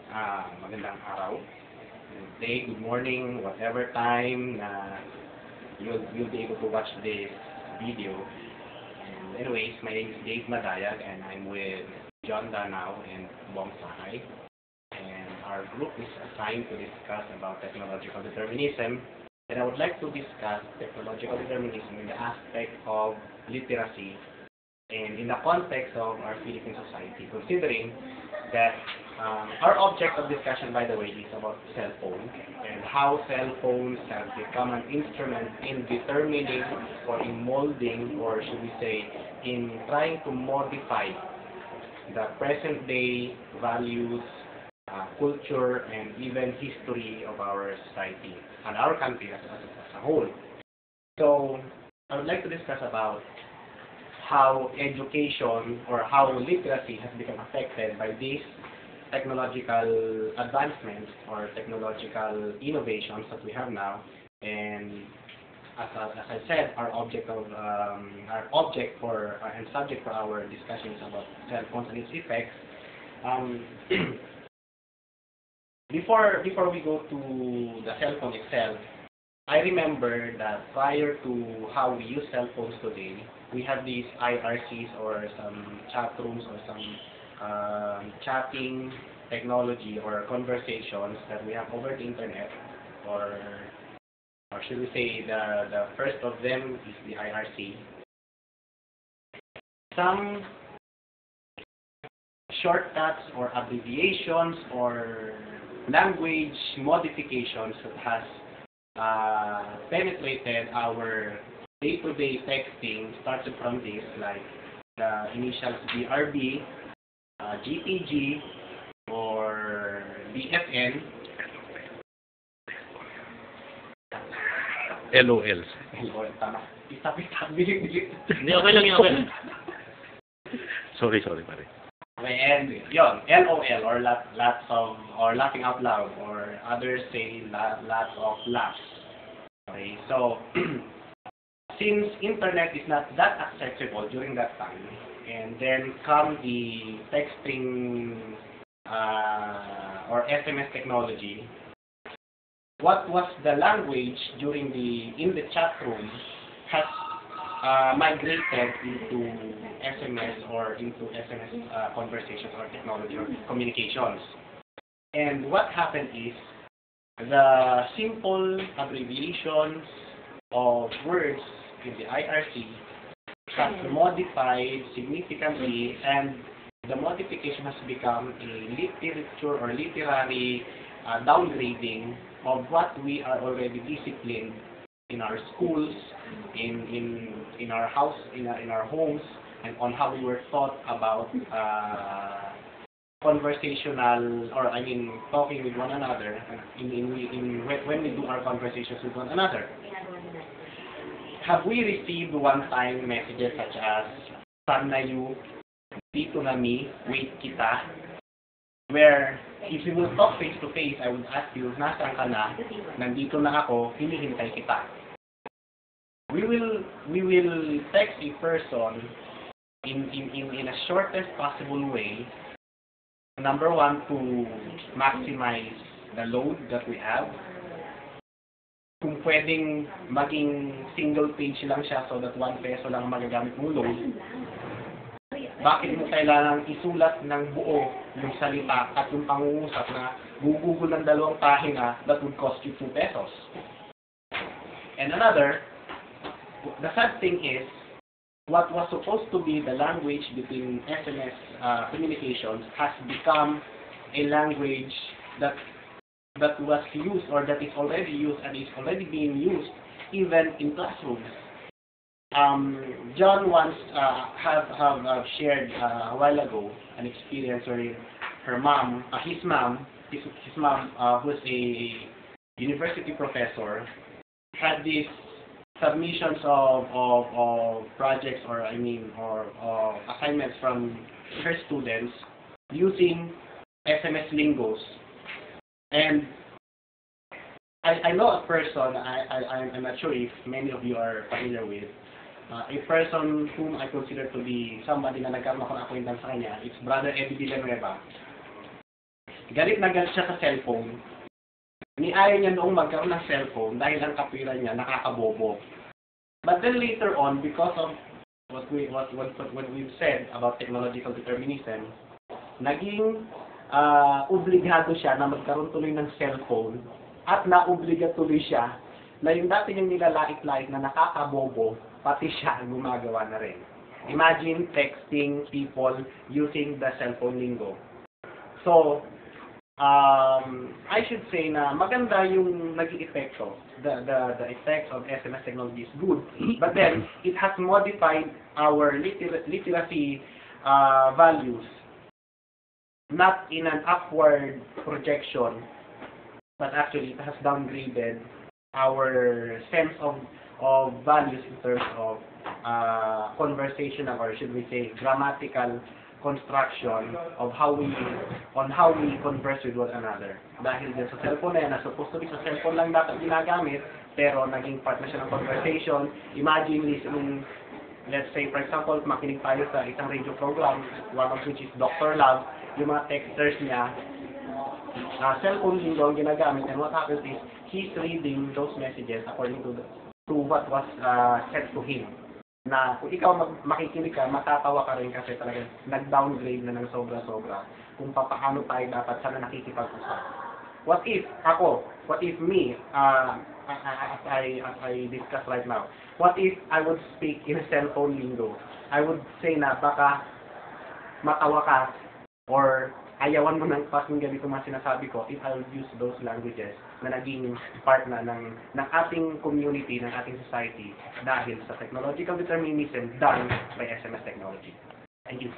Magandang araw. Good day, good morning, whatever time na you'll be able to watch this video. And anyways, my name is Dave Madayag and I'm with John Danao and Bong Sahay. And our group is assigned to discuss about technological determinism. And I would like to discuss technological determinism in the aspect of literacy and in the context of our Philippine society, considering that our object of discussion, by the way, is about cell phones and how cell phones have become an instrument in determining or in molding, or should we say, in trying to modify the present-day values, culture, and even history of our society and our country as a whole. So, I would like to discuss about how education or how literacy has become affected by these technological advancements or technological innovations that we have now. And as I said, our object for and subject for our discussion is about cell phones and its effects. Before we go to the cell phone itself, I remember that prior to how we use cell phones today, we have these IRCs or some chat rooms or some chatting technology or conversations that we have over the internet, or should we say the first of them is the IRC. Some shortcuts or abbreviations or language modifications that has penetrated our day-to-day texting started from this, like the initials BRB, GPG, or BFN. LOL. LOL, tama. Pista-pista, bilig-bilig. Hindi, okay lang yun, okay lang. Sorry, pare. Okay, and yun, LOL, or lots of, or laughing out loud, or others say lots of laughs. Okay, so since internet is not that accessible during that time, and then come the texting or SMS technology, what was the language in the chat room has migrated into SMS or into SMS conversations or technology or communications. And what happened is the simple abbreviations of words in the IRC has modified significantly, and the modification has become a literature or literary downgrading of what we are already disciplined in our schools, in our house, in our homes, and on how we were taught about conversational, or I mean talking with one another when we do our conversations with one another. Have we received one-time messages such as "Saan na you?", "Dito na mi", "Wait kita", where if we will talk face to face, I would ask you, "Nasaan ka na?", "Nandito na ako, hinihintay kita." We will text a person in a shortest possible way. Number one, to maximize the load that we have. Kung pwedeng maging single page lang siya so that 1 peso lang magagamit mong load, bakit mo kailangang isulat ng buo yung salita at yung pangungusap na gugugol ng 2 pahina that would cost you 2 pesos? And another, the sad thing is, what was supposed to be the language between SMS communications has become a language that was used, or that is already used and is already being used even in classrooms. John once have shared a while ago an experience where his mom, who's a university professor, had these submissions of projects, or assignments from her students using SMS lingos. And I know a person, I'm not sure if many of you are familiar with, a person whom I consider to be somebody na nagkaroon ako ng acquaintance sa kanya. It's Brother Eddie Villanueva. galit na galit siya sa cellphone. Ayaw niya noong magkaroon ng cellphone dahil ang kapwiran niya nakakabobo. But then later on, because of what we've said about technological determinism, naging obligado siya na magkaroon tuloy ng cellphone at naobliga tuloy siya na yung dati niyang nilalait-lait na nakakabobo, pati siya ang gumagawa na rin. Imagine texting people using the cellphone lingo. So, I should say na maganda yung naging epekto. The effects of SMS technology is good, but then it has modified our literacy values, not in an upward projection, but actually it has downgraded our sense of values in terms of conversational, or should we say grammatical construction of how we converse with one another. Dahil din sa cellphone na yan, na supposed to be sa cellphone lang dapat ginagamit, pero naging part na siya ng conversation. Imagine listening, let's say for example, makinig tayo sa isang radio program, one of which is Dr. Love, yung mga texters niya, cellphone lingo ang ginagamit, and what happens is, he's reading those messages according to what was said to him. Na kung ikaw makikinig ka, matatawa ka rin kasi talagang nag-downgrade na ng sobra-sobra kung paano tayo dapat sana nakikipag-usap. What if me, as I discuss right now, what if I would speak in a cellphone lingo? I would say na baka matawa ka or ayawan mo ng pakinggan itong mga sinasabi ko if I would use those languages na naging part na ng ating community, ng ating society dahil sa technological determinism done by SMS technology. Thank you.